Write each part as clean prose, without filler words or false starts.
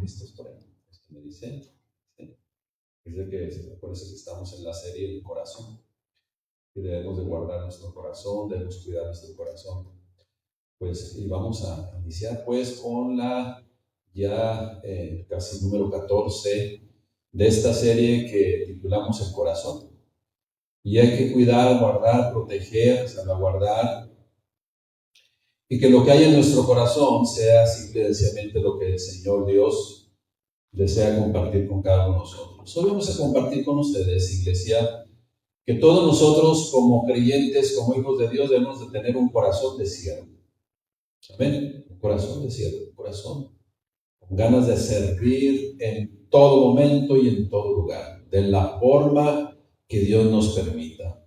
listos por ahí. Esto me dice, ¿sí? Dice que por eso que estamos en la serie El Corazón. Y debemos de guardar nuestro corazón, debemos cuidar nuestro corazón. Pues, y vamos a iniciar pues con la ya casi número 14 de esta serie que titulamos El Corazón. Y hay que cuidar, guardar, proteger, salvaguardar, y que lo que hay en nuestro corazón sea simple y sencillamente lo que el Señor Dios desea compartir con cada uno de nosotros. Hoy vamos a compartir con ustedes, iglesia, que todos nosotros como creyentes, como hijos de Dios, debemos de tener un corazón de siervo. Amén. Un corazón de siervo, un corazón con ganas de servir en todo momento y en todo lugar, de la forma que Dios nos permita.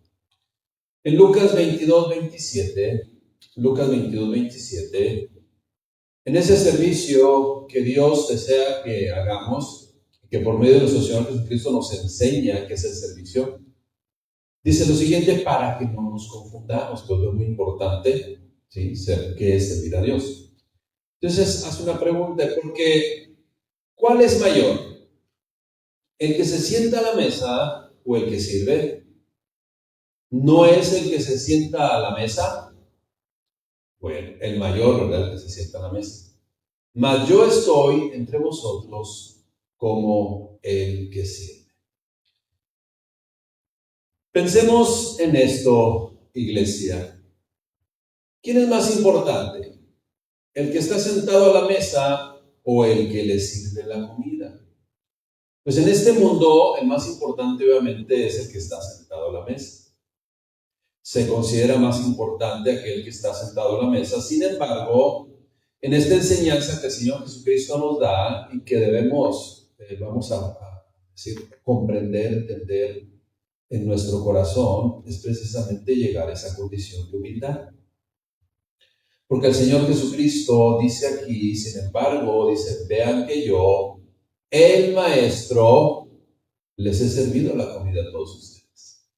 En Lucas 22:27, en ese servicio que Dios desea que hagamos, que por medio de nuestro Señor Jesucristo nos enseña que es el servicio, dice lo siguiente para que no nos confundamos, porque es muy importante, ¿sí? ¿Qué es servir a Dios? Entonces, haz una pregunta, porque ¿cuál es mayor? ¿El que se sienta a la mesa o el que sirve? ¿No es el que se sienta a la mesa? Bueno, el mayor, ¿verdad? El que se sienta a la mesa. Mas yo estoy entre vosotros como el que sirve. Pensemos en esto, iglesia. ¿Quién es más importante? ¿El que está sentado a la mesa o el que le sirve la comida? Pues en este mundo, el más importante obviamente es el que está sentado a la mesa. Se considera más importante aquel que está sentado a la mesa. Sin embargo, en esta enseñanza que el Señor Jesucristo nos da y que debemos, vamos a decir, comprender, entender en nuestro corazón, es precisamente llegar a esa condición de humildad. Porque el Señor Jesucristo dice aquí, sin embargo, dice, vean que yo, el Maestro, les he servido la comida a todos ustedes.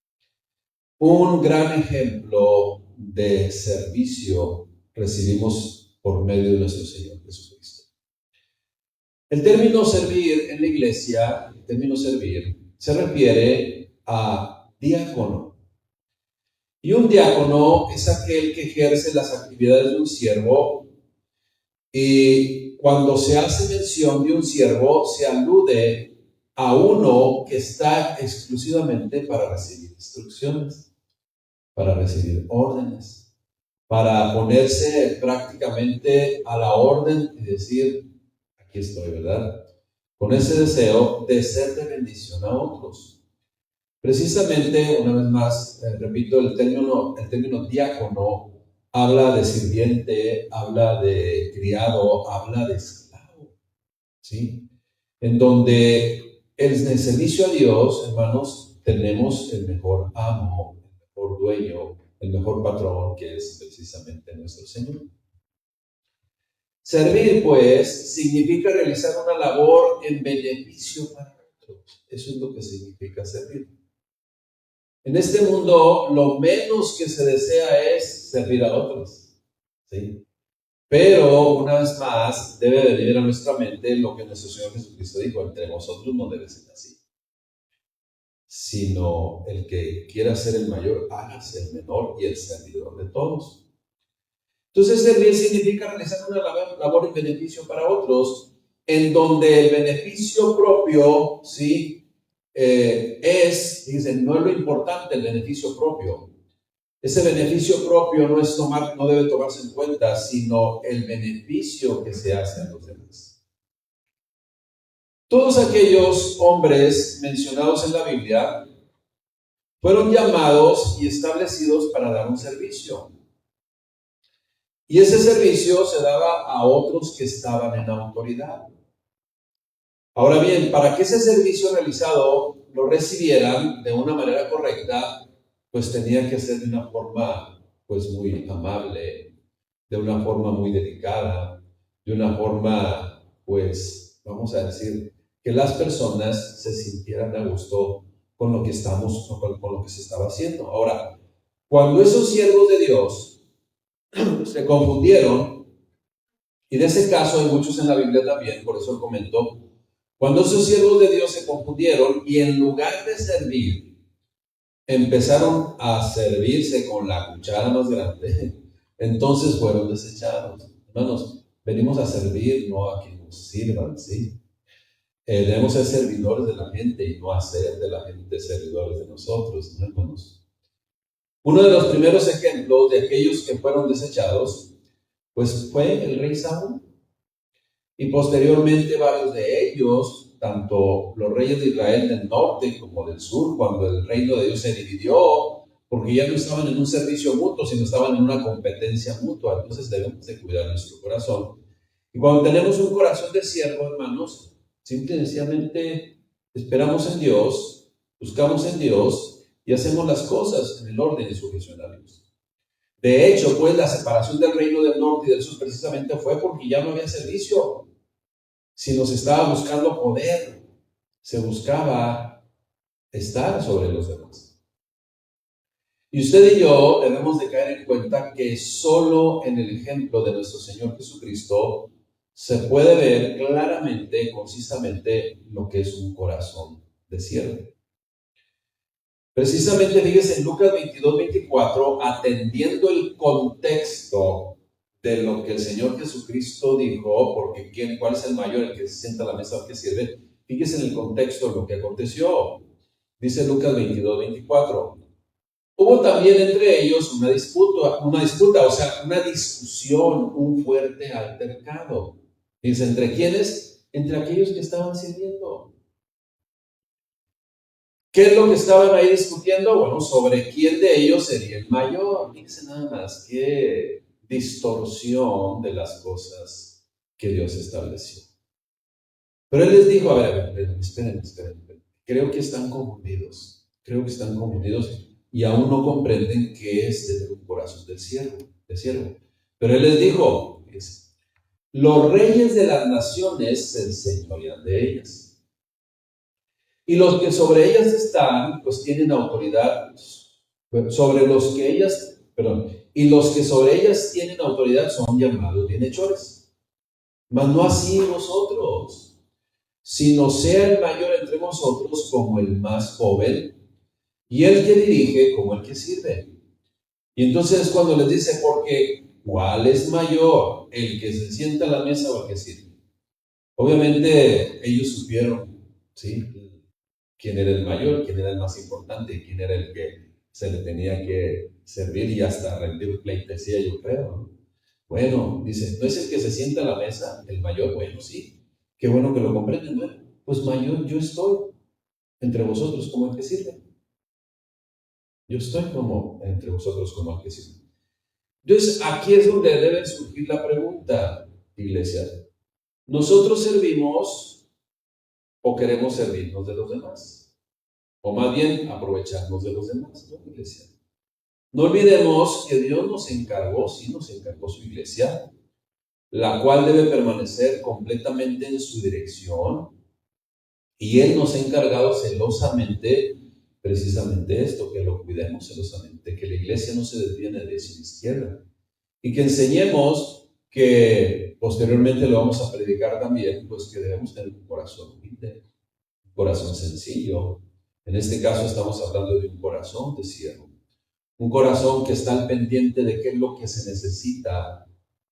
Un gran ejemplo de servicio recibimos por medio de nuestro Señor Jesucristo. El término servir en la iglesia, el término servir, se refiere a diácono. Y un diácono es aquel que ejerce las actividades de un siervo, y cuando se hace mención de un siervo, se alude a uno que está exclusivamente para recibir instrucciones, para recibir órdenes, para ponerse prácticamente a la orden y decir, aquí estoy, ¿verdad? Con ese deseo de ser de bendición a otros. Precisamente, una vez más, repito, el término diácono habla de sirviente, habla de criado, habla de esclavo, ¿sí? En donde en el servicio a Dios, hermanos, tenemos el mejor amo, el mejor dueño, el mejor patrón, que es precisamente nuestro Señor. Servir, pues, significa realizar una labor en beneficio para otros. Eso es lo que significa servir. En este mundo, lo menos que se desea es servir a otros, ¿sí? Pero, una vez más, debe venir a nuestra mente lo que nuestro Señor Jesucristo dijo, entre vosotros no debe ser así. Sino el que quiera ser el mayor, hágase el menor y el servidor de todos. Entonces, servir significa realizar una labor en beneficio para otros, en donde el beneficio propio, ¿sí? Dicen, no es lo importante el beneficio propio. Ese beneficio propio no debe tomarse en cuenta, sino el beneficio que se hace a los demás. Todos aquellos hombres mencionados en la Biblia fueron llamados y establecidos para dar un servicio. Y ese servicio se daba a otros que estaban en autoridad. Ahora bien, para que ese servicio realizado lo recibieran de una manera correcta, pues tenía que ser de una forma pues muy amable, de una forma muy delicada, de una forma pues, vamos a decir, que las personas se sintieran a gusto con lo que con lo que se estaba haciendo. Ahora, cuando esos siervos de Dios se confundieron Y de ese caso hay muchos en la Biblia también, por eso comento, cuando esos siervos de Dios se confundieron y en lugar de servir, empezaron a servirse con la cuchara más grande, entonces fueron desechados. Hermanos, venimos a servir, no a que nos sirvan, ¿sí? Debemos ser servidores de la gente y no hacer de la gente servidores de nosotros, ¿no, hermanos? Uno de los primeros ejemplos de aquellos que fueron desechados, pues fue el rey Saúl. Y posteriormente varios de ellos, tanto los reyes de Israel del norte como del sur, cuando el reino de Dios se dividió, porque ya no estaban en un servicio mutuo, sino estaban en una competencia mutua. Entonces debemos de cuidar nuestro corazón. Y cuando tenemos un corazón de siervo, hermanos, simple y sencillamente esperamos en Dios, buscamos en Dios y hacemos las cosas en el orden y sujeción a Dios. De hecho, pues la separación del reino del norte y del sur precisamente fue porque ya no había servicio, sino se estaba buscando poder, se buscaba estar sobre los demás. Y usted y yo debemos de caer en cuenta que solo en el ejemplo de nuestro Señor Jesucristo se puede ver claramente, concisamente, lo que es un corazón de siervo. Precisamente, fíjese en Lucas 22-24, atendiendo el contexto de lo que el Señor Jesucristo dijo, porque ¿cuál es el mayor, el que se sienta a la mesa o el que sirve? Fíjese en el contexto de lo que aconteció. Dice Lucas 22-24. Hubo también entre ellos una disputa, o sea, una discusión, un fuerte altercado. Dice, ¿entre quiénes? Entre aquellos que estaban sirviendo. ¿Qué es lo que estaban ahí discutiendo? Bueno, sobre quién de ellos sería el mayor. Fíjense nada más, qué distorsión de las cosas que Dios estableció. Pero Él les dijo, a ver, esperen. Creo que están confundidos y aún no comprenden qué es tener un corazón de siervo. Pero Él les dijo, los reyes de las naciones se enseñorean de ellas. Y los que sobre ellas están, pues tienen autoridad y los que sobre ellas tienen autoridad son llamados bienhechores. Mas no así vosotros, sino sea el mayor entre vosotros como el más joven, y el que dirige como el que sirve. Y entonces cuando les dice, porque ¿cuál es mayor? ¿El que se sienta a la mesa o el que sirve? Obviamente ellos supieron, ¿sí?, quién era el mayor, quién era el más importante, quién era el que se le tenía que servir y hasta rendir pleitesía, yo creo, ¿no? Bueno, dice, ¿no es el que se sienta a la mesa el mayor? Bueno, sí, qué bueno que lo comprenden. Bueno, pues mayor yo estoy entre vosotros como el que sirve. Yo estoy como entre vosotros como el que sirve. Entonces, aquí es donde debe surgir la pregunta, iglesia. ¿Nosotros servimos o queremos servirnos de los demás? O más bien, aprovecharnos de los demás, ¿no, iglesia? No olvidemos que Dios nos encargó su iglesia, la cual debe permanecer completamente en su dirección, y Él nos ha encargado celosamente, precisamente esto, que lo cuidemos celosamente, que la iglesia no se desvíe de derecha a izquierda, y que enseñemos, que posteriormente lo vamos a predicar también, pues que debemos tener un corazón humilde, un corazón sencillo. En este caso estamos hablando de un corazón de siervo, un corazón que está al pendiente de qué es lo que se necesita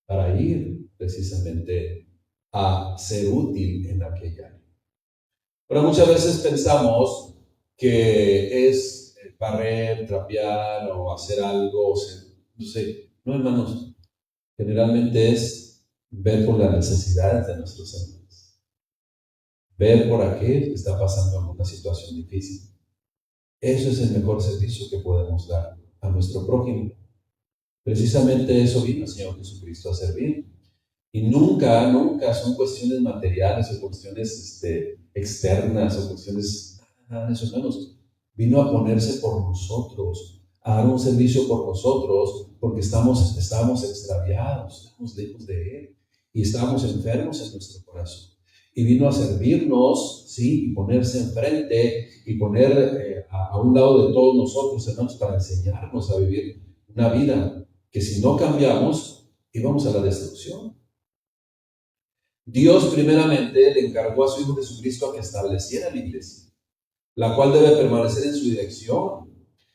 para ir precisamente a ser útil en aquella área. Pero muchas veces pensamos que es barrer, trapear o hacer algo, no sé, no, hermanos, generalmente es ver por las necesidades de nuestros hermanos, ver por aquel que está pasando alguna situación difícil. Eso es el mejor servicio que podemos dar a nuestro prójimo. Precisamente eso vino el Señor Jesucristo a servir. Y nunca son cuestiones materiales o cuestiones externas o cuestiones, nada de eso, hermanos. Vino a ponerse por nosotros, a dar un servicio por nosotros, porque estábamos extraviados, estábamos lejos de Él y estábamos enfermos en nuestro corazón. Y vino a servirnos, ¿sí?, y ponerse enfrente y poner a un lado de todos nosotros, hermanos, para enseñarnos a vivir una vida que si no cambiamos, íbamos a la destrucción. Dios primeramente le encargó a su Hijo Jesucristo a que estableciera la iglesia, la cual debe permanecer en su dirección.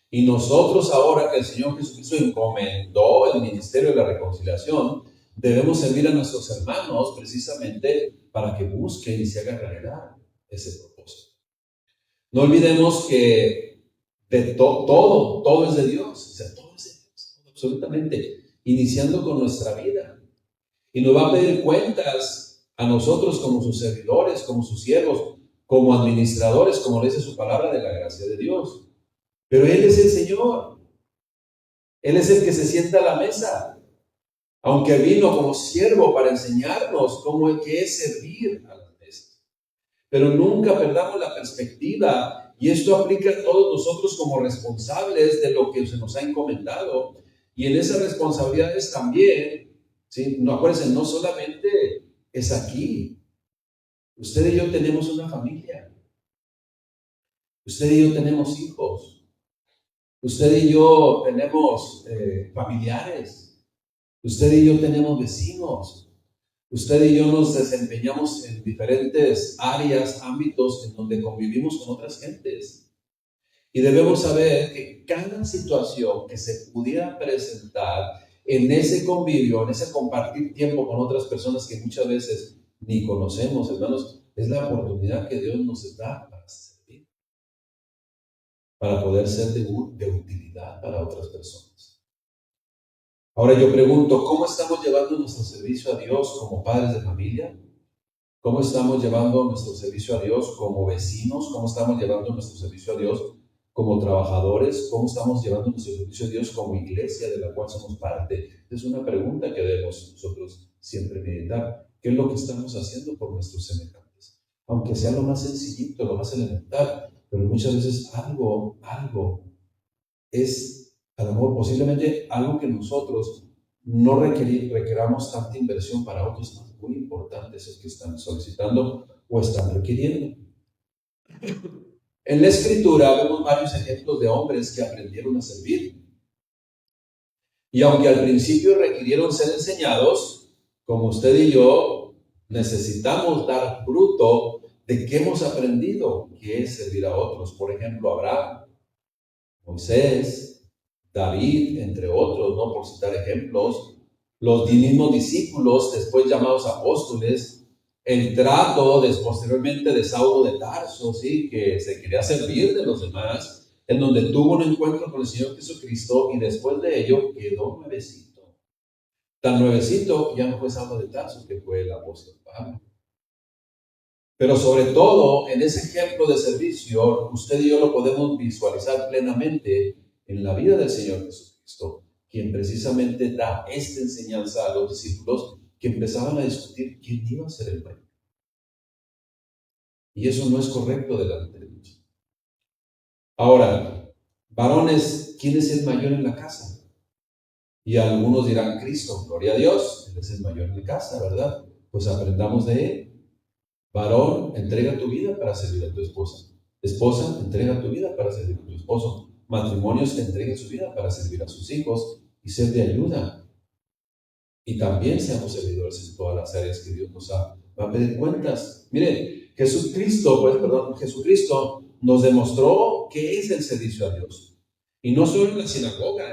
Y nosotros ahora que el Señor Jesucristo encomendó el ministerio de la reconciliación, debemos servir a nuestros hermanos precisamente para que busquen y se haga realidad ese propósito. No olvidemos que todo es de Dios, o sea, todo es de Dios, absolutamente, iniciando con nuestra vida. Y nos va a pedir cuentas a nosotros como sus servidores, como sus siervos, como administradores, como dice su palabra, de la gracia de Dios. Pero Él es el Señor. Él es el que se sienta a la mesa. Aunque vino como siervo para enseñarnos cómo es que es servir a las mesas. Pero nunca perdamos la perspectiva, y esto aplica a todos nosotros como responsables de lo que se nos ha encomendado. Y en esas responsabilidades también, ¿sí? No, acuérdense, no solamente es aquí. Usted y yo tenemos una familia. Usted y yo tenemos hijos. Usted y yo tenemos familiares. Usted y yo tenemos vecinos. Usted y yo nos desempeñamos en diferentes áreas, ámbitos en donde convivimos con otras gentes. Y debemos saber que cada situación que se pudiera presentar en ese convivio, en ese compartir tiempo con otras personas que muchas veces ni conocemos, hermanos, es la oportunidad que Dios nos da para servir, para poder ser de utilidad para otras personas. Ahora yo pregunto, ¿cómo estamos llevando nuestro servicio a Dios como padres de familia? ¿Cómo estamos llevando nuestro servicio a Dios como vecinos? ¿Cómo estamos llevando nuestro servicio a Dios como trabajadores? ¿Cómo estamos llevando nuestro servicio a Dios como iglesia de la cual somos parte? Es una pregunta que debemos nosotros siempre meditar. ¿Qué es lo que estamos haciendo por nuestros semejantes? Aunque sea lo más sencillito, lo más elemental, pero muchas veces algo es, a lo mejor posiblemente algo que nosotros no requeramos tanta inversión, para otros más muy importantes es que están solicitando o están requiriendo. En la Escritura vemos varios ejemplos de hombres que aprendieron a servir. Y aunque al principio requirieron ser enseñados, como usted y yo, necesitamos dar fruto de que hemos aprendido, que es servir a otros. Por ejemplo, Abraham, Moisés, David, entre otros, ¿no? Por citar ejemplos, los mismos discípulos, después llamados apóstoles, el trato posteriormente de Saulo de Tarso, ¿sí? Que se quería servir de los demás, en donde tuvo un encuentro con el Señor Jesucristo y después de ello quedó nuevecito. Tan nuevecito que ya no fue Saulo de Tarso, que fue el apóstol Pablo. Pero sobre todo, en ese ejemplo de servicio, usted y yo lo podemos visualizar plenamente en la vida del Señor Jesucristo, quien precisamente da esta enseñanza a los discípulos que empezaban a discutir quién iba a ser el mayor. Y eso no es correcto delante de Dios. Ahora, varones, ¿quién es el mayor en la casa? Y algunos dirán, Cristo, gloria a Dios, Él es el mayor en la casa, ¿verdad? Pues aprendamos de Él. Varón, entrega tu vida para servir a tu esposa. Esposa, entrega tu vida para servir a tu esposo. Matrimonios, entreguen su vida para servir a sus hijos y ser de ayuda. Y también seamos servidores en todas las áreas que Dios nos va a pedir cuentas. Miren, Jesucristo nos demostró qué es el servicio a Dios. Y no solo en la sinagoga,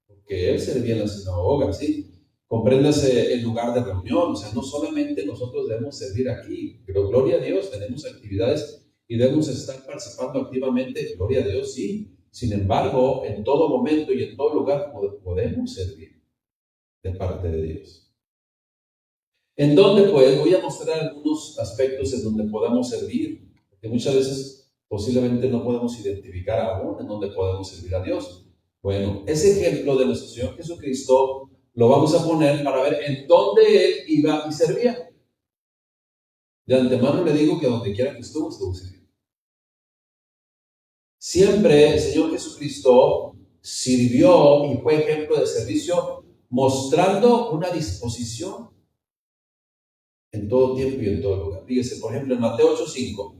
porque Él servía en la sinagoga, ¿sí? Compréndase el lugar de reunión, o sea, no solamente nosotros debemos servir aquí, pero gloria a Dios, tenemos actividades y debemos estar participando activamente, gloria a Dios, sí. Sin embargo, en todo momento y en todo lugar podemos servir de parte de Dios. ¿En dónde pues? Voy a mostrar algunos aspectos en donde podamos servir, porque muchas veces posiblemente no podemos identificar aún en dónde podemos servir a Dios. Bueno, ese ejemplo de nuestro Señor Jesucristo lo vamos a poner para ver en dónde Él iba y servía. De antemano le digo que donde quiera que estuvo sirviendo. Siempre el Señor Jesucristo sirvió y fue ejemplo de servicio, mostrando una disposición en todo tiempo y en todo lugar. Fíjese, por ejemplo, en Mateo 8:5.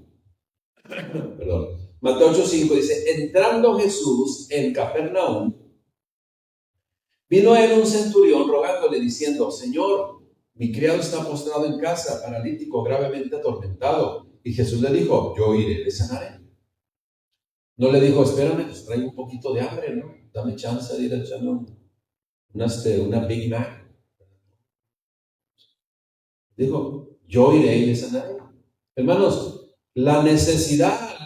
Mateo 8:5 dice, entrando Jesús en Capernaum, vino a él un centurión rogándole diciendo, Señor, mi criado está postrado en casa, paralítico, gravemente atormentado. Y Jesús le dijo, yo iré, le sanaré. No le dijo, espérame, pues traigo un poquito de hambre, ¿no? Dame chance de ir a echarme una Big Mac. Dijo, yo iré y le sanaré. Hermanos, la necesidad,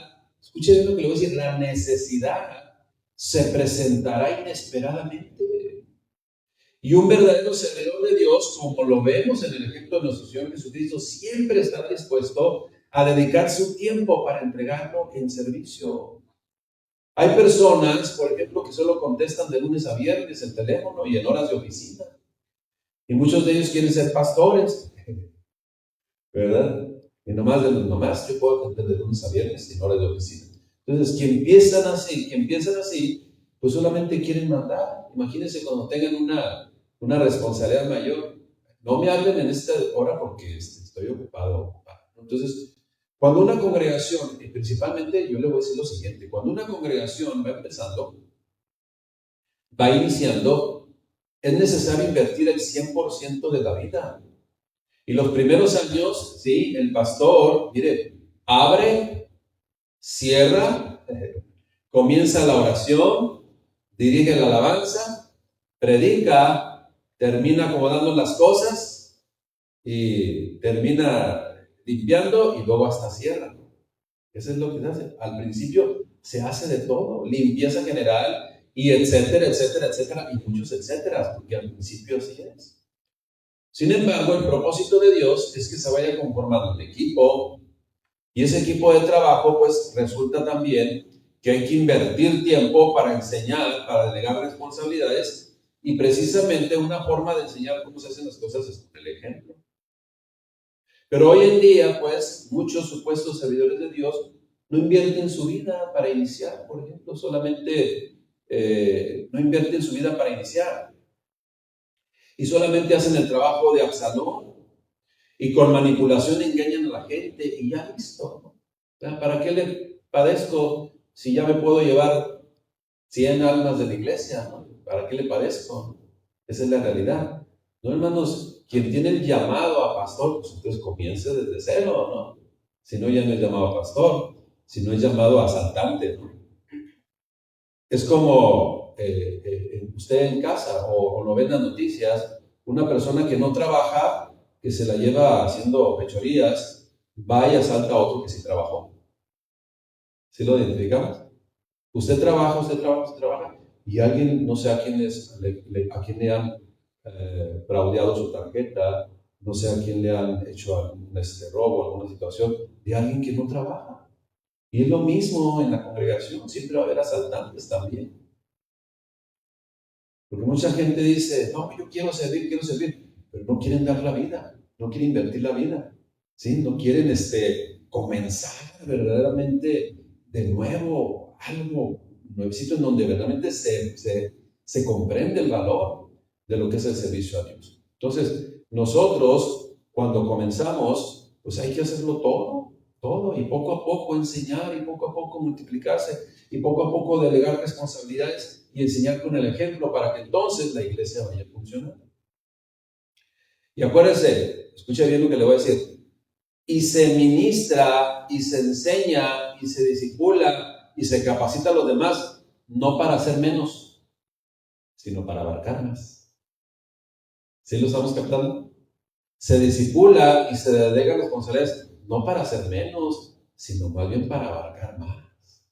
escuchen bien lo que le voy a decir, la necesidad se presentará inesperadamente. Y un verdadero servidor de Dios, como lo vemos en el ejemplo de nuestro Señor Jesucristo, siempre estará dispuesto a dedicar su tiempo para entregarlo en servicio. Hay personas, por ejemplo, que solo contestan de lunes a viernes el teléfono y en horas de oficina. Y muchos de ellos quieren ser pastores, ¿verdad? Y nomás yo puedo atender de lunes a viernes en horas de oficina. Entonces, quien piensan así, pues solamente quieren mandar. Imagínense cuando tengan una responsabilidad mayor. No me hablen en esta hora porque estoy ocupado. Entonces, cuando una congregación, y principalmente yo le voy a decir lo siguiente, cuando una congregación va empezando, va iniciando, es necesario invertir el 100% de la vida. Y los primeros años, sí, el pastor, mire, abre, cierra, comienza la oración, dirige la alabanza, predica, termina acomodando las cosas y termina limpiando y luego hasta cierra. Eso es lo que se hace. Al principio se hace de todo, limpieza general y etcétera, etcétera, etcétera, y muchos etcétera, porque al principio así es. Sin embargo, el propósito de Dios es que se vaya conformando un equipo, y ese equipo de trabajo, pues resulta también que hay que invertir tiempo para enseñar, para delegar responsabilidades, y precisamente una forma de enseñar cómo se hacen las cosas es con el ejemplo. Pero hoy en día, pues, muchos supuestos servidores de Dios no invierten su vida para iniciar, por ejemplo, solamente no invierten su vida para iniciar. Y solamente hacen el trabajo de Absalón. Y con manipulación engañan a la gente y ya listo, ¿no? ¿Para qué le padezco si ya me puedo llevar 100 almas de la iglesia, ¿no? ¿Para qué le padezco? Esa es la realidad. No, hermanos, quien tiene el llamado a pastor, pues entonces comience desde cero, ¿no? Si no, ya no es llamado a pastor, si no es llamado a asaltante, ¿no? Es como usted en casa o lo ven en las noticias, una persona que no trabaja, que se la lleva haciendo fechorías, va y asalta a otro que sí trabajó. ¿Sí lo identificamos? Usted trabaja, usted trabaja, y alguien, no sé a quién a quién le han fraudeado su tarjeta, no sé a quién le han hecho algún robo, alguna situación, de alguien que no trabaja. Y es lo mismo en la congregación, siempre va a haber asaltantes también. Porque mucha gente dice, no, yo quiero servir, pero no quieren dar la vida, no quieren invertir la vida, ¿sí? No quieren comenzar verdaderamente de nuevo algo nuevecito en donde verdaderamente se comprende el valor de lo que es el servicio a Dios. Entonces, nosotros cuando comenzamos, pues hay que hacerlo todo, y poco a poco enseñar, y poco a poco multiplicarse, y poco a poco delegar responsabilidades y enseñar con el ejemplo para que entonces la iglesia vaya funcionando. Y acuérdense, escuche bien lo que le voy a decir, y se ministra, y se enseña, y se discipula, y se capacita a los demás, no para hacer menos, sino para abarcar más. ¿Sí lo estamos captando? Se discipula y se delega responsabilidades, no para hacer menos, sino más bien para abarcar más,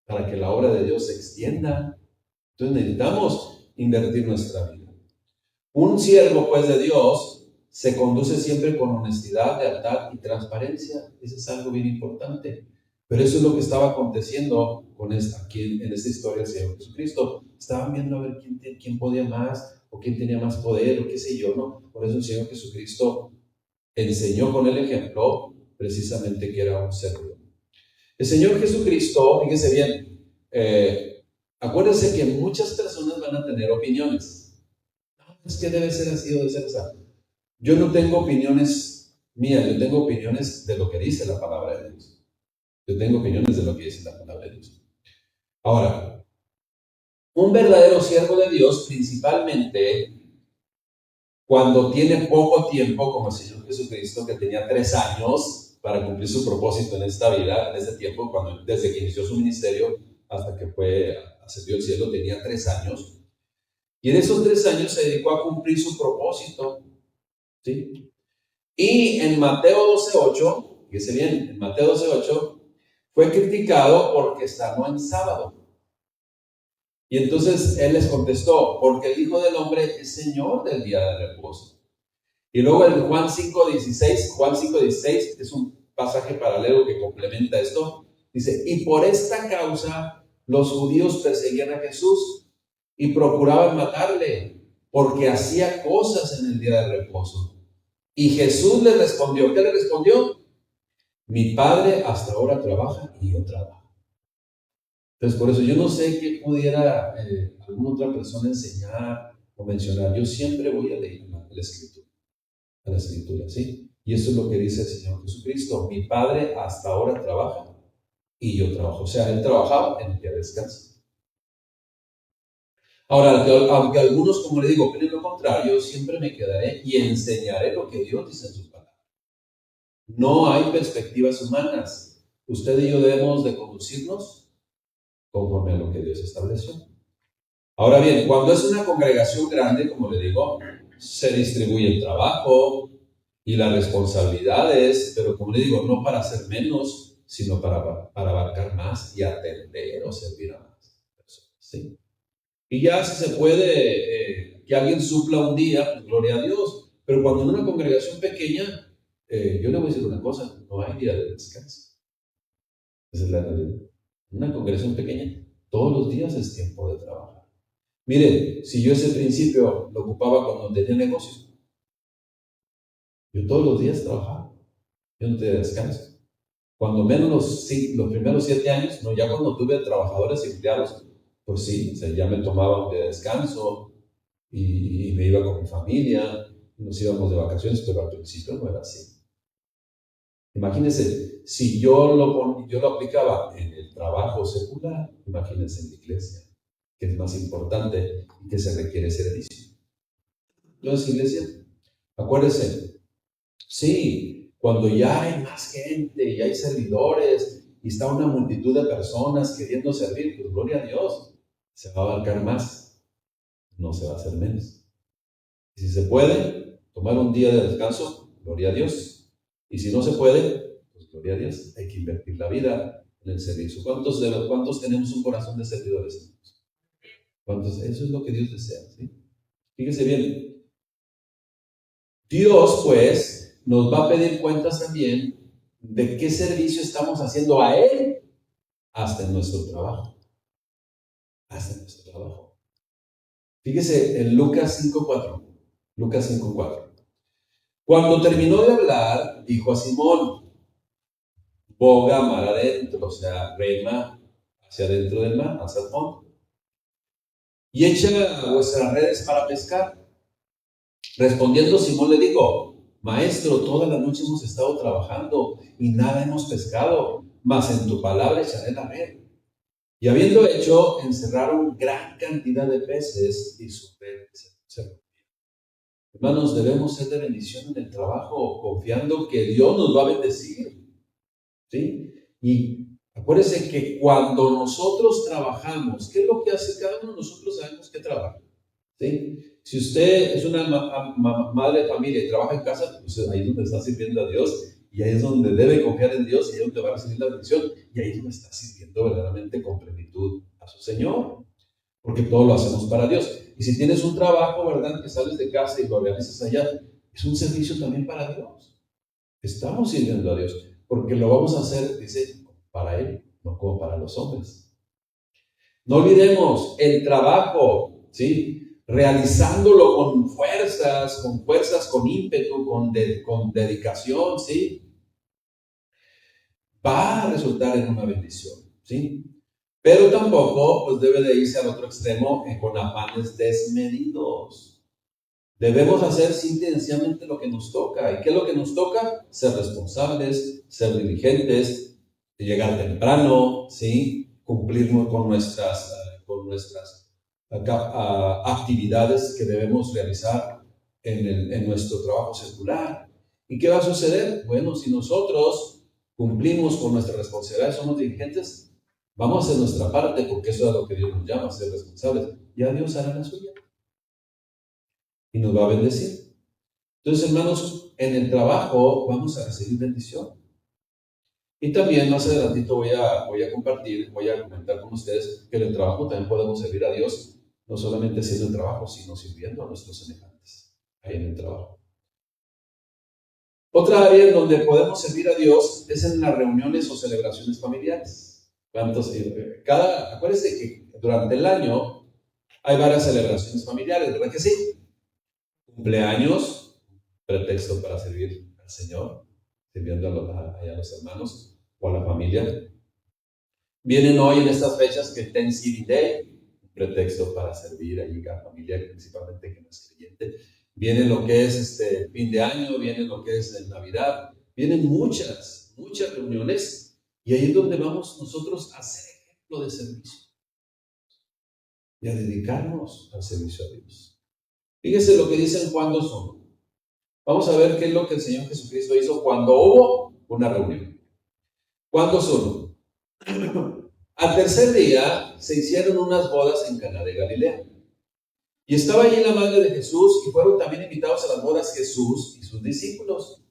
para que la obra de Dios se extienda. Entonces necesitamos invertir nuestra vida. Un siervo, pues, de Dios se conduce siempre con honestidad, lealtad y transparencia. Eso es algo bien importante. Pero eso es lo que estaba aconteciendo aquí en esta historia del Señor Jesucristo. Estaban viendo a ver quién podía más, o quién tenía más poder, o qué sé yo, ¿no? Por eso el Señor Jesucristo enseñó con el ejemplo precisamente que era un servidor. El Señor Jesucristo, fíjese bien, acuérdense que muchas personas van a tener opiniones. No, es que debe ser así o debe ser así. Yo no tengo opiniones mías, yo tengo opiniones de lo que dice la palabra de Dios. Yo tengo opiniones de lo que dice la palabra de Dios. Ahora, un verdadero siervo de Dios principalmente cuando tiene poco tiempo, como el Señor Jesucristo, que tenía 3 años para cumplir su propósito en esta vida, en este tiempo, desde que inició su ministerio hasta que ascendió al cielo, tenía 3 años. Y en esos 3 años se dedicó a cumplir su propósito, ¿sí? Y en Mateo 12:8, fíjese bien, en Mateo 12:8, fue criticado porque sanó en sábado. Y entonces él les contestó, porque el Hijo del Hombre es Señor del día de reposo. Y luego en Juan 5:16 es un pasaje paralelo que complementa esto. Dice, y por esta causa los judíos perseguían a Jesús y procuraban matarle, porque hacía cosas en el día de reposo. Y Jesús le respondió, ¿qué le respondió? Mi Padre hasta ahora trabaja y yo trabajo. Entonces, por eso yo no sé qué pudiera alguna otra persona enseñar o mencionar. Yo siempre voy a leer la escritura, ¿sí? Y eso es lo que dice el Señor Jesucristo. Mi Padre hasta ahora trabaja y yo trabajo. O sea, Él trabajaba en el día de descanso. Ahora, aunque algunos, como le digo, opinen lo contrario, siempre me quedaré y enseñaré lo que Dios dice en su palabra. No hay perspectivas humanas. Usted y yo debemos de conducirnos conforme a lo que Dios estableció. Ahora bien, cuando es una congregación grande, como le digo, se distribuye el trabajo y las responsabilidades, pero como le digo, no para hacer menos, sino para abarcar más y atender o servir a más personas, ¿sí? Y ya si se puede que alguien supla un día, pues gloria a Dios. Pero cuando en una congregación pequeña, yo le voy a decir una cosa, no hay día de descanso. Esa es la realidad. En una congregación pequeña, todos los días es tiempo de trabajar. Mire, si yo ese principio lo ocupaba cuando tenía negocio, yo todos los días trabajaba, yo no tenía descanso. Cuando menos los primeros 7 años, no, ya cuando tuve trabajadores y empleados, pues sí, o sea, ya me tomaba un día de descanso y me iba con mi familia, nos íbamos de vacaciones, pero al principio no era así. Imagínense, si yo lo aplicaba en el trabajo secular, imagínense en la iglesia, que es más importante y que se requiere servicio. Entonces, iglesia, acuérdense, sí, cuando ya hay más gente y hay servidores y está una multitud de personas queriendo servir, pues gloria a Dios, se va a abarcar más, no se va a hacer menos. Y si se puede tomar un día de descanso, gloria a Dios. Y si no se puede, pues gloria a Dios, hay que invertir la vida en el servicio. ¿Cuántos tenemos un corazón de servidores? ¿Cuántos? Eso es lo que Dios desea, ¿sí? Fíjese bien, Dios pues nos va a pedir cuentas también de qué servicio estamos haciendo a Él hasta en nuestro trabajo. Hasta en nuestro trabajo. Fíjese en Lucas 5:4. Lucas 5:4. Cuando terminó de hablar, dijo a Simón, boga mar adentro, o sea, rema hacia adentro del mar, hacia el fondo, y echa vuestras redes para pescar. Respondiendo Simón le dijo, Maestro, toda la noche hemos estado trabajando y nada hemos pescado, mas en tu palabra echaré la red. Y habiendo hecho, encerraron gran cantidad de peces y su red se rompió. Hermanos, debemos ser de bendición en el trabajo, confiando que Dios nos va a bendecir, ¿sí? Y acuérdense que cuando nosotros trabajamos, ¿qué es lo que hace cada uno de nosotros? Sabemos que trabaja, ¿sí? Si usted es una madre de familia y trabaja en casa, pues ahí es donde está sirviendo a Dios y ahí es donde debe confiar en Dios y ahí es donde va a recibir la bendición y ahí es donde está sirviendo verdaderamente con plenitud a su Señor, porque todo lo hacemos para Dios. Y si tienes un trabajo, ¿verdad?, que sales de casa y lo realizas allá, es un servicio también para Dios. Estamos sirviendo a Dios, porque lo vamos a hacer, dice, para Él, no como para los hombres. No olvidemos el trabajo, ¿sí?, realizándolo con fuerzas, con ímpetu, con dedicación, ¿sí?, va a resultar en una bendición, ¿sí? Pero tampoco pues, debe de irse al otro extremo con afanes desmedidos. Debemos hacer simultáneamente lo que nos toca. ¿Y qué es lo que nos toca? Ser responsables, ser diligentes, llegar temprano, ¿sí?, cumplir con nuestras actividades que debemos realizar en nuestro trabajo secular. ¿Y qué va a suceder? Bueno, si nosotros cumplimos con nuestra responsabilidad, somos dirigentes, vamos a hacer nuestra parte, porque eso es lo que Dios nos llama, a ser responsables. Ya Dios hará la suya y nos va a bendecir. Entonces, hermanos, en el trabajo vamos a recibir bendición. Y también más adelantito voy a comentar con ustedes que en el trabajo también podemos servir a Dios, no solamente haciendo el trabajo, sino sirviendo a nuestros semejantes ahí en el trabajo. Otra área en donde podemos servir a Dios es en las reuniones o celebraciones familiares. Acuérdense que durante el año hay varias celebraciones familiares, ¿verdad que sí? Cumpleaños, pretexto para servir al Señor, sirviendo a los hermanos o a la familia. Vienen hoy en estas fechas que Thanksgiving Day, un pretexto para servir a la familia, principalmente que no es creyente. Viene lo que es fin de año, viene lo que es Navidad, vienen muchas reuniones y ahí es donde vamos nosotros a ser ejemplo de servicio y a dedicarnos al servicio a Dios. Fíjese lo que dice en Juan 2:1. Vamos a ver qué es lo que el Señor Jesucristo hizo cuando hubo una reunión. Juan 2:1. Al tercer día se hicieron unas bodas en Caná de Galilea. Y estaba allí la madre de Jesús y fueron también invitados a las bodas Jesús y sus discípulos.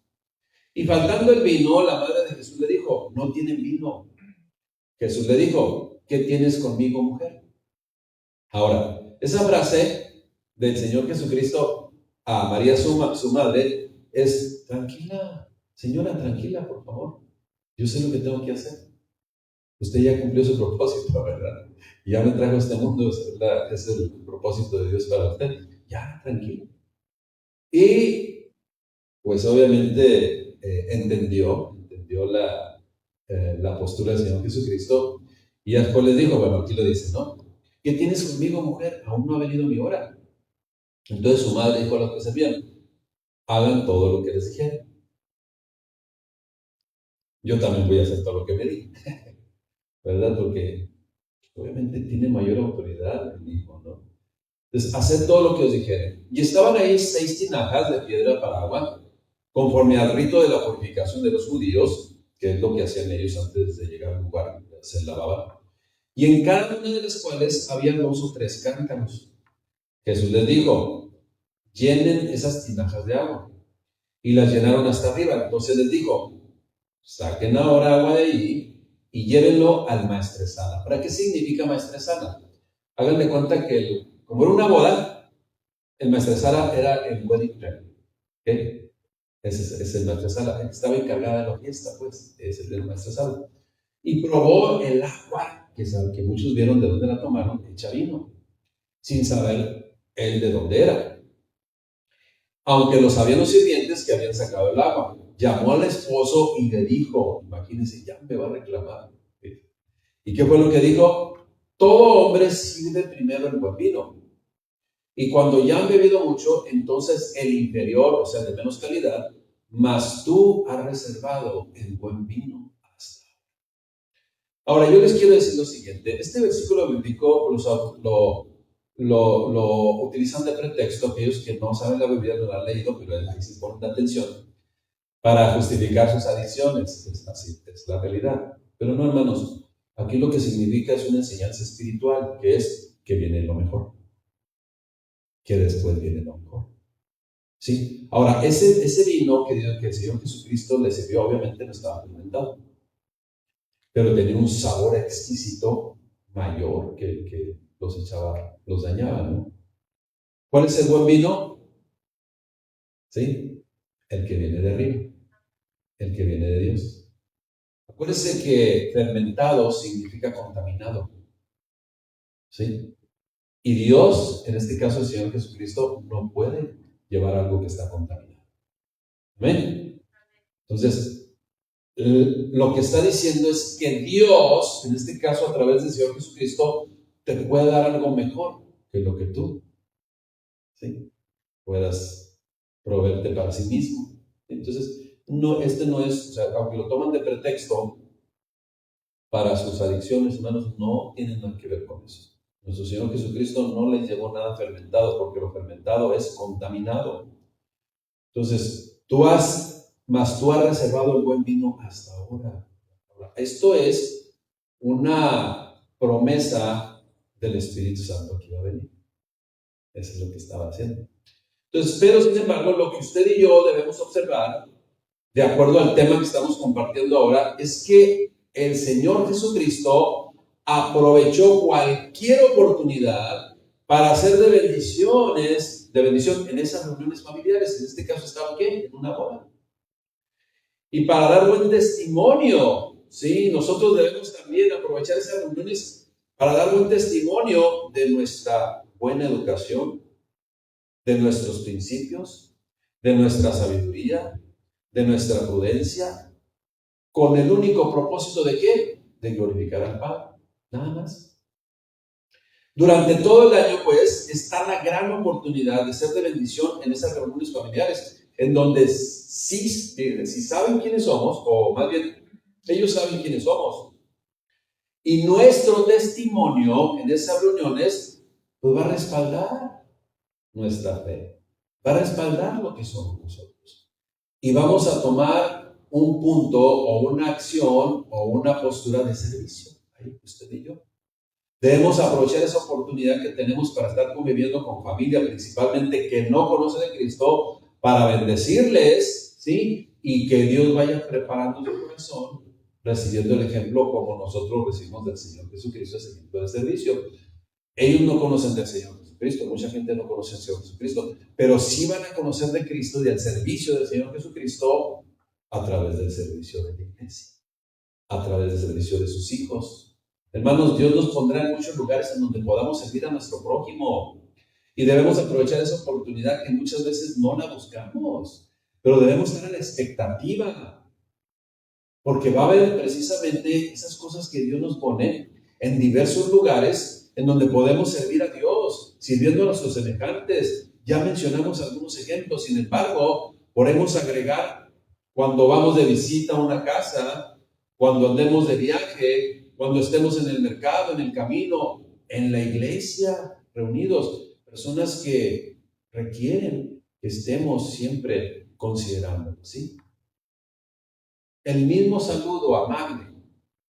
Y faltando el vino, la madre de Jesús le dijo, no tienen vino. Jesús le dijo, ¿qué tienes conmigo, mujer? Ahora, esa frase del Señor Jesucristo a María, su madre, es, tranquila, señora, tranquila, por favor. Yo sé lo que tengo que hacer. Usted ya cumplió su propósito, ¿verdad? Y ya me trajo a este mundo, es el propósito de Dios para usted. Ya, tranquilo. Y, pues obviamente, entendió la postura del Señor Jesucristo. Y después les dijo, bueno, aquí lo dice, ¿no? ¿Qué tienes conmigo, mujer? Aún no ha venido mi hora. Entonces su madre dijo a los que servían, hagan todo lo que les dijera. Yo también voy a hacer todo lo que me di, ¿verdad? Porque obviamente tiene mayor autoridad el hijo, ¿no? Entonces, hacer todo lo que os dijere. Y estaban ahí 6 tinajas de piedra para agua, conforme al rito de la purificación de los judíos, que es lo que hacían ellos antes de llegar al lugar, se lavaban. Y en cada una de las cuales había 2 o 3 cántaros. Jesús les dijo, llenen esas tinajas de agua. Y las llenaron hasta arriba. Entonces les dijo, saquen ahora agua de allí y llévenlo al maestresala. ¿Para qué significa maestresala? Háganme cuenta que como era una boda, el maestresala era el wedding planner. ¿Okay? Ese es el maestresala. Estaba encargada de la fiesta, pues, es el maestresala. Y probó el agua, que muchos vieron de dónde la tomaron, hecha vino, sin saber él de dónde era. Aunque lo sabían los sirvientes que habían sacado el agua. Llamó al esposo y le dijo, imagínense, ya me va a reclamar. ¿Y qué fue lo que dijo? Todo hombre sirve primero el buen vino. Y cuando ya han bebido mucho, entonces el inferior, o sea, de menos calidad, mas tú has reservado el buen vino hasta ahora. Ahora, yo les quiero decir lo siguiente. Este versículo bíblico lo utilizan de pretexto aquellos que no saben la Biblia, no la han leído, pero ahí sí ponen atención, para justificar sus adicciones. Es así, es la realidad. Pero no, hermanos, aquí lo que significa es una enseñanza espiritual, que es que viene lo mejor, que después viene lo mejor. ¿Sí? Ahora, ese vino que el Señor Jesucristo le sirvió, obviamente no estaba fermentado, pero tenía un sabor exquisito mayor que el que los dañaba, ¿no? ¿Cuál es el buen vino? ¿Sí? El que viene de arriba, el que viene de Dios. Acuérdense que fermentado significa contaminado, ¿sí? Y Dios, en este caso el Señor Jesucristo, no puede llevar algo que está contaminado. ¿Amén? Entonces, lo que está diciendo es que Dios, en este caso a través del Señor Jesucristo, te puede dar algo mejor que lo que tú, ¿sí?, puedas proveerte para sí mismo. Entonces, no es, o sea, aunque lo toman de pretexto para sus adicciones, hermanos, no tienen nada que ver con eso. Nuestro Señor Jesucristo no les llevó nada fermentado, porque lo fermentado es contaminado. Entonces, mas tú has reservado el buen vino hasta ahora. Esto es una promesa del Espíritu Santo que iba a venir. Eso es lo que estaba haciendo. Entonces, pero sin embargo, lo que usted y yo debemos observar, de acuerdo al tema que estamos compartiendo ahora, es que el Señor Jesucristo aprovechó cualquier oportunidad para hacer de bendición en esas reuniones familiares. En este caso estaba, ¿qué? En una boda. Y para dar buen testimonio, ¿sí? Nosotros debemos también aprovechar esas reuniones para dar buen testimonio de nuestra buena educación, de nuestros principios, de nuestra sabiduría, de nuestra prudencia, con el único propósito de ¿qué? De glorificar al Padre, nada más. Durante todo el año, pues, está la gran oportunidad de ser de bendición en esas reuniones familiares, en donde si saben quiénes somos, o más bien, ellos saben quiénes somos. Y nuestro testimonio en esas reuniones, pues va a respaldar nuestra fe, va a respaldar lo que somos nosotros. Y vamos a tomar un punto, o una acción, o una postura de servicio. Ahí, usted y yo. Debemos aprovechar esa oportunidad que tenemos para estar conviviendo con familia, principalmente que no conoce de Cristo, para bendecirles, ¿sí? Y que Dios vaya preparando su corazón, recibiendo el ejemplo como nosotros recibimos del Señor Jesucristo, ese ejemplo de servicio. Ellos no conocen del Señor Jesucristo, mucha gente no conoce al Señor Jesucristo, pero sí van a conocer de Cristo y del servicio del Señor Jesucristo a través del servicio de la iglesia, a través del servicio de sus hijos. Hermanos, Dios nos pondrá en muchos lugares en donde podamos servir a nuestro prójimo y debemos aprovechar esa oportunidad que muchas veces no la buscamos, pero debemos estar a la expectativa, porque va a haber precisamente esas cosas que Dios nos pone en diversos lugares en donde podemos servir a Dios, sirviendo a nuestros semejantes. Ya mencionamos algunos ejemplos, sin embargo, podemos agregar cuando vamos de visita a una casa, cuando andemos de viaje, cuando estemos en el mercado, en el camino, en la iglesia, reunidos, personas que requieren que estemos siempre considerando, ¿sí? El mismo saludo amable,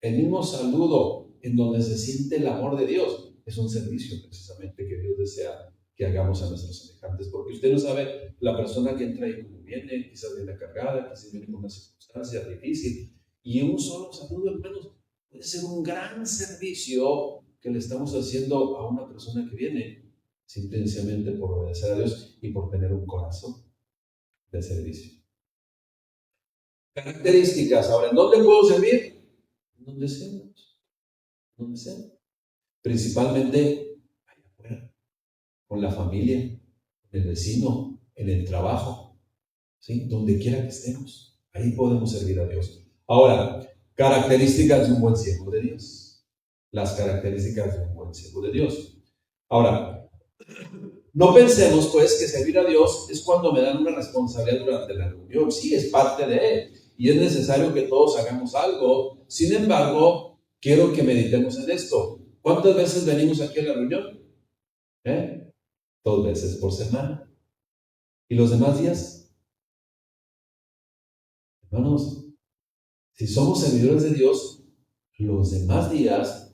el mismo saludo en donde se siente el amor de Dios, es un servicio precisamente que Dios desea que hagamos a nuestros semejantes, porque usted no sabe la persona que entra y cómo viene, quizás viene cargada, quizás viene con una circunstancia difícil, y un solo saludo, hermanos, puede ser un gran servicio que le estamos haciendo a una persona que viene simplemente por obedecer a Dios y por tener un corazón de servicio. Características. Ahora, ¿en dónde puedo servir? En donde seamos. Donde sea. Principalmente allá afuera, con la familia, con el vecino, en el trabajo, ¿sí? Donde quiera que estemos. Ahí podemos servir a Dios. Ahora, características de un buen siervo de Dios. Las características de un buen siervo de Dios. Ahora, no pensemos pues que servir a Dios es cuando me dan una responsabilidad durante la reunión. Sí, es parte de él y es necesario que todos hagamos algo. Sin embargo, quiero que meditemos en esto. ¿Cuántas veces venimos aquí a la reunión? 2 veces por semana. ¿Y los demás días? Hermanos, si somos servidores de Dios, los demás días,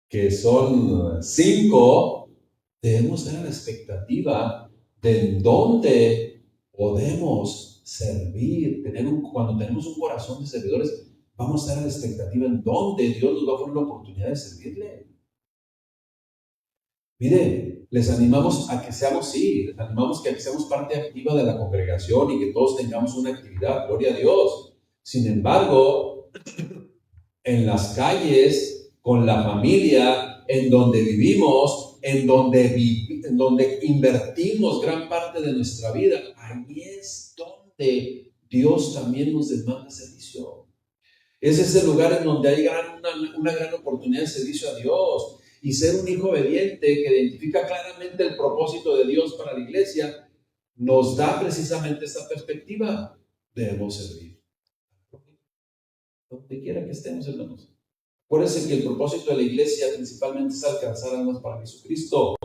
que son 5, debemos estar a la expectativa de en dónde podemos servir. Cuando tenemos un corazón de servidores, vamos a estar a la expectativa en dónde Dios nos va a poner la oportunidad de servirle. Mire, les animamos a que seamos, les animamos a que seamos parte activa de la congregación y que todos tengamos una actividad, gloria a Dios. Sin embargo, en las calles, con la familia, en donde vivimos, en donde invertimos gran parte de nuestra vida, ahí es donde Dios también nos demanda servicio. Es ese lugar en donde hay una gran oportunidad de servicio a Dios. Y ser un hijo obediente que identifica claramente el propósito de Dios para la iglesia, nos da precisamente esta perspectiva. Debemos servir. Donde quiera que estemos, hermanos. Acuérdense que el propósito de la iglesia principalmente es alcanzar almas para Jesucristo.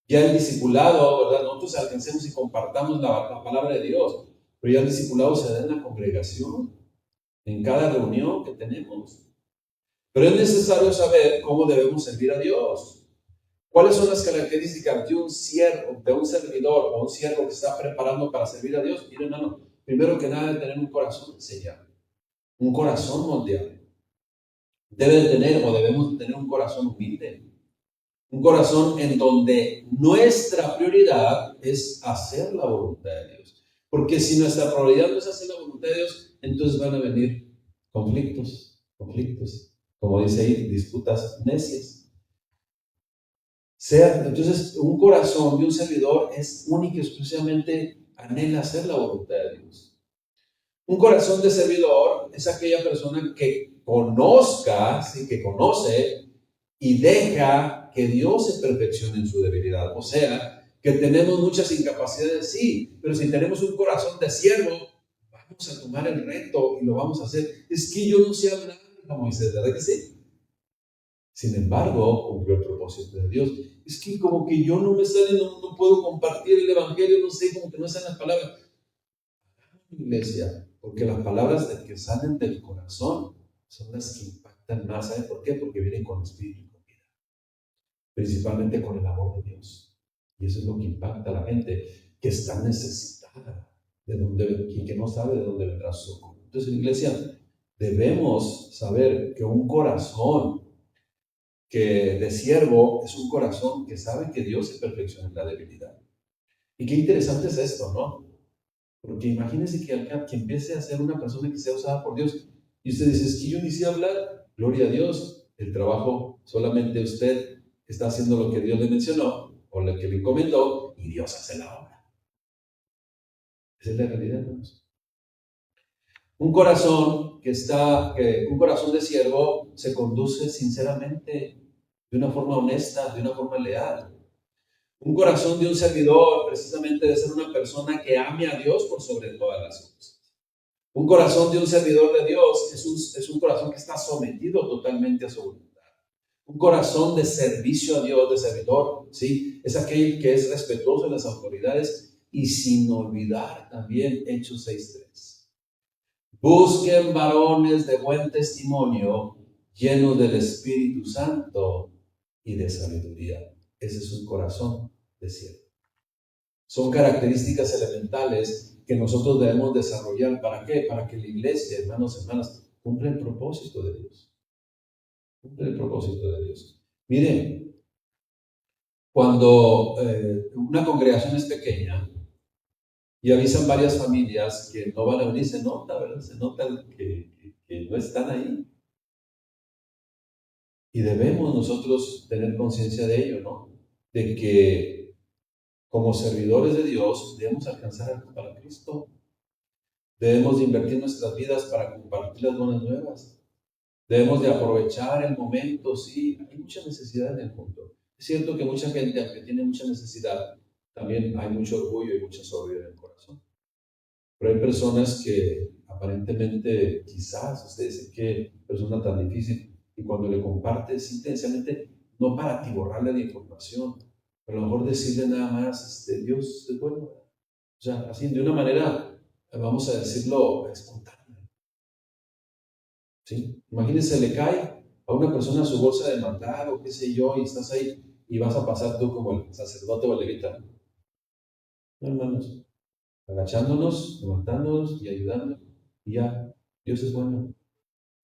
Ya el discipulado, ¿verdad? Nosotros alcancemos y compartamos la palabra de Dios, pero ya el discipulado se da en la congregación, en cada reunión que tenemos. Pero es necesario saber cómo debemos servir a Dios. ¿Cuáles son las características de un siervo, de un servidor o un siervo que está preparando para servir a Dios? Miren, hermano, primero que nada, debe tener un corazón sellado, un corazón moldeable. Debe de tener o debemos tener un corazón humilde, un corazón en donde nuestra prioridad es hacer la voluntad de Dios. Porque si nuestra prioridad no es hacer la voluntad de Dios, entonces van a venir conflictos, como dice ahí, disputas necias. Entonces, un corazón de un servidor es único y exclusivamente anhela hacer la voluntad de Dios. Un corazón de servidor es aquella persona que conozca, ¿sí? Que conoce y deja que Dios se perfeccione en su debilidad. O sea, que tenemos muchas incapacidades, sí, pero si tenemos un corazón de siervo, vamos a tomar el reto y lo vamos a hacer. Es que yo no sé hablar como Moisés, ¿verdad que sí? Sin embargo, cumplió el propósito de Dios. Es que como que yo no me sale, no puedo compartir el evangelio, no sé, como que no salen las palabras. Iglesia, porque las palabras que salen del corazón son las que impactan más. ¿Sabe por qué? Porque vienen con espíritu y con vida, principalmente con el amor de Dios. Y eso es lo que impacta a la gente que está necesitada de donde, y que no sabe de dónde vendrá su socorro. Entonces, iglesia, debemos saber que un corazón que de siervo es un corazón que sabe que Dios se perfecciona en la debilidad. Y qué interesante es esto, ¿no? Porque imagínense que empiece a ser una persona que sea usada por Dios y usted dice, es que yo ni sé hablar, gloria a Dios, el trabajo solamente usted está haciendo lo que Dios le mencionó o lo que le encomendó y Dios hace la obra. Esa es la realidad, hermanos. Un corazón de siervo se conduce sinceramente, de una forma honesta, de una forma leal. Un corazón de un servidor precisamente debe ser una persona que ame a Dios por sobre todas las cosas. Un corazón de un servidor de Dios es un corazón que está sometido totalmente a su voluntad. Un corazón de servicio a Dios, de servidor, ¿sí? Es aquel que es respetuoso de las autoridades y sin olvidar también Hechos 6:3. Busquen varones de buen testimonio, llenos del Espíritu Santo y de sabiduría. Ese es un corazón de siervo. Son características elementales que nosotros debemos desarrollar. ¿Para qué? Para que la iglesia, hermanos y hermanas, cumpla el propósito de Dios. Cumple el propósito de Dios. Miren, cuando una congregación es pequeña y avisan varias familias que no van a venir, se nota, ¿verdad? Se nota que no están ahí. Y debemos nosotros tener conciencia de ello, ¿no? De que como servidores de Dios debemos alcanzar para Cristo. Debemos de invertir nuestras vidas para compartir las buenas nuevas. Debemos de aprovechar el momento, sí, hay mucha necesidad en el mundo. Es cierto que mucha gente, aunque tiene mucha necesidad, también hay mucho orgullo y mucha soberbia en el corazón. Pero hay personas que aparentemente, quizás, ustedes dicen qué persona tan difícil, y cuando le compartes intensamente, no para atiborrarle de información, pero a lo mejor decirle nada más, Dios es bueno. O sea, así, de una manera, vamos a decirlo, espontánea. ¿Sí? Imagínense, le cae a una persona su bolsa de mandar o qué sé yo, y estás ahí y vas a pasar tú como el sacerdote o el levita. No, hermanos, agachándonos, levantándonos y ayudando, y ya, Dios es bueno,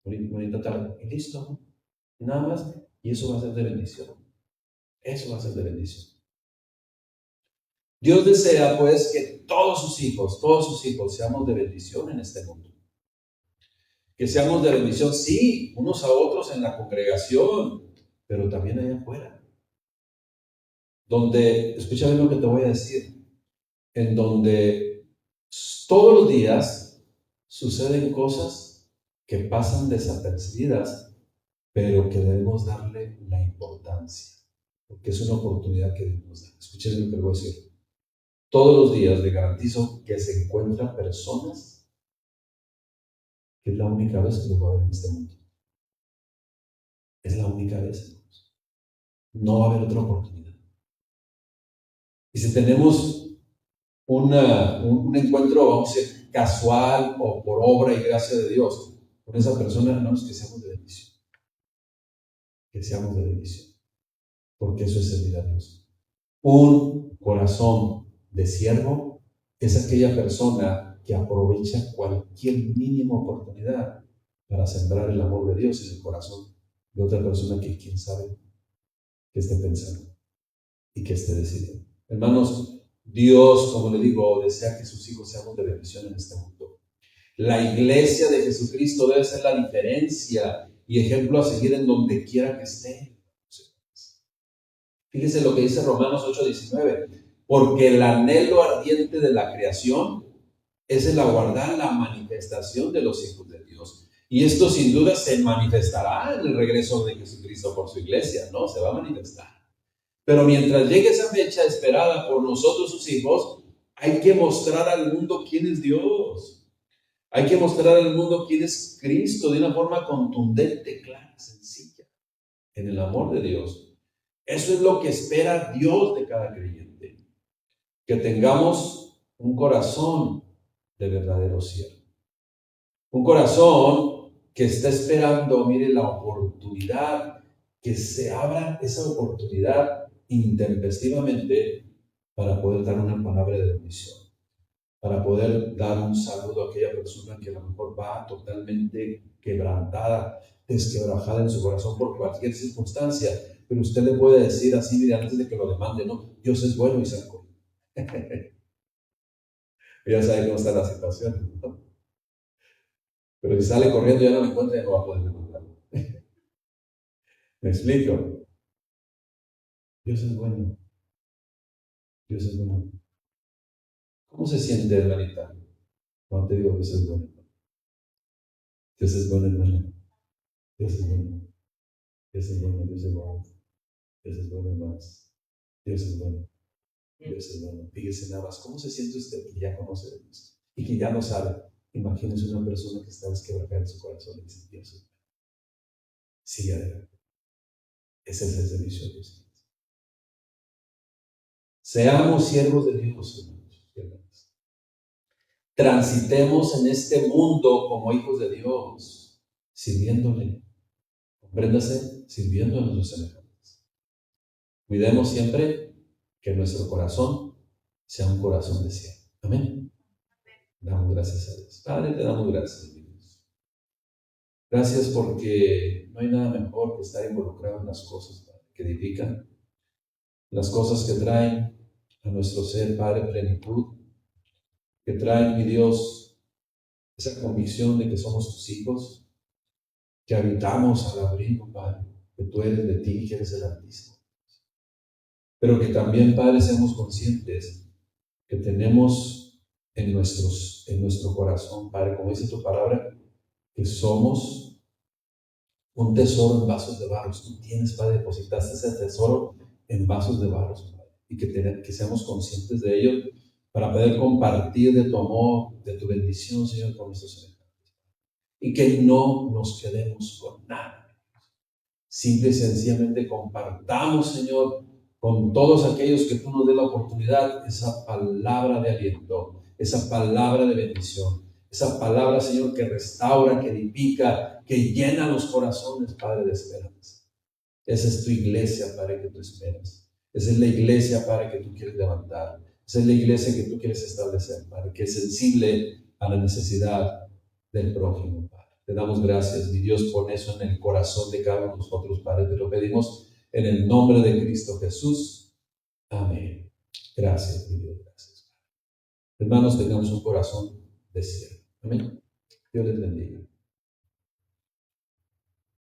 bonita tarde, y listo, y nada más, y eso va a ser de bendición. Eso va a ser de bendición. Dios desea, pues, que todos sus hijos, seamos de bendición en este mundo. Que seamos de bendición, sí, unos a otros en la congregación, pero también allá afuera. Donde, escúchame lo que te voy a decir, en donde todos los días suceden cosas que pasan desapercibidas, pero que debemos darle la importancia, porque es una oportunidad que debemos dar. Escúchame lo que le voy a decir. Todos los días le garantizo que se encuentran personas que es la única vez que los va a ver en este mundo. Es la única vez. No va a haber otra oportunidad. Y si tenemos un encuentro, vamos a decir, casual o por obra y gracia de Dios con esa persona, hermanos, que seamos de bendición. Que seamos de bendición. Porque eso es servir a Dios. Un corazón de siervo es aquella persona que aprovecha cualquier mínima oportunidad para sembrar el amor de Dios en el corazón de otra persona que quién sabe que esté pensando y que esté decidiendo. Hermanos, Dios, como le digo, desea que sus hijos seamos de bendición en este mundo. La iglesia de Jesucristo debe ser la diferencia y ejemplo a seguir en donde quiera que esté. Fíjese lo que dice Romanos 8:19. Porque el anhelo ardiente de la creación es el aguardar la manifestación de los hijos de Dios. Y esto sin duda se manifestará en el regreso de Jesucristo por su iglesia, ¿no? Se va a manifestar. Pero mientras llegue esa fecha esperada por nosotros, sus hijos, hay que mostrar al mundo quién es Dios. Hay que mostrar al mundo quién es Cristo de una forma contundente, clara, sencilla, en el amor de Dios. Eso es lo que espera Dios de cada creyente. Que tengamos un corazón de verdadero siervo. Un corazón que está esperando, mire, la oportunidad, que se abra esa oportunidad intempestivamente para poder dar una palabra de bendición, para poder dar un saludo a aquella persona que a lo mejor va totalmente quebrantada, desquebrajada en su corazón por cualquier circunstancia, pero usted le puede decir así, mire, antes de que lo demande, ¿no? Dios es bueno y sacó. Ya sabe cómo está la situación, ¿no? Pero si sale corriendo ya no me encuentra, ya no va a poder demandar. ¿Me explico? Dios es bueno. Dios es bueno. ¿Cómo se siente, hermanita, cuando te digo Dios es bueno? Dios es bueno, hermana. Dios es bueno. Dios es bueno, Dios es bueno. Dios es bueno, hermanos. Dios es bueno. Dios es bueno. Fíjese nada más, ¿cómo se siente usted que ya conoce de Dios y que ya no sabe? Imagínese una persona que está desquebrajada en su corazón y dice, Dios es bueno. Sigue adelante. Ese es el servicio de Dios. Seamos siervos de Dios, hermanos. Transitemos en este mundo como hijos de Dios, sirviéndole. Compréndase, sirviendo a nuestros semejantes. Cuidemos siempre que nuestro corazón sea un corazón de siervo. Amén. Damos gracias a Dios. Padre, te damos gracias, mi Dios. Gracias porque no hay nada mejor que estar involucrado en las cosas, Padre, que edifican, las cosas que traen a nuestro ser, Padre, plenitud, que traen, mi Dios, esa convicción de que somos tus hijos, que habitamos al abrigo, Padre, que tú eres de ti, que eres el Altísimo. Pero que también, Padre, seamos conscientes que tenemos en nuestro corazón, Padre, como dice tu palabra, que somos un tesoro en vasos de barro. Tú tienes, Padre, depositaste ese tesoro en vasos de barro, Padre, y que seamos conscientes de ello para poder compartir de tu amor, de tu bendición, Señor, con nuestros semejantes. Y que no nos quedemos con nada. Simple y sencillamente compartamos, Señor, con todos aquellos que tú nos des la oportunidad, esa palabra de aliento, esa palabra de bendición, esa palabra, Señor, que restaura, que edifica, que llena los corazones, Padre, de esperanza. Esa es tu iglesia, Padre, que tú esperas. Esa es la iglesia, Padre, que tú quieres levantar. Esa es la iglesia que tú quieres establecer, Padre, que es sensible a la necesidad del prójimo, Padre. Te damos gracias, mi Dios, por eso en el corazón de cada uno de nosotros, Padre. Te lo pedimos en el nombre de Cristo Jesús. Amén. Gracias, mi Dios. Gracias. Hermanos, tengamos un corazón de siervo. Amén. Dios les bendiga.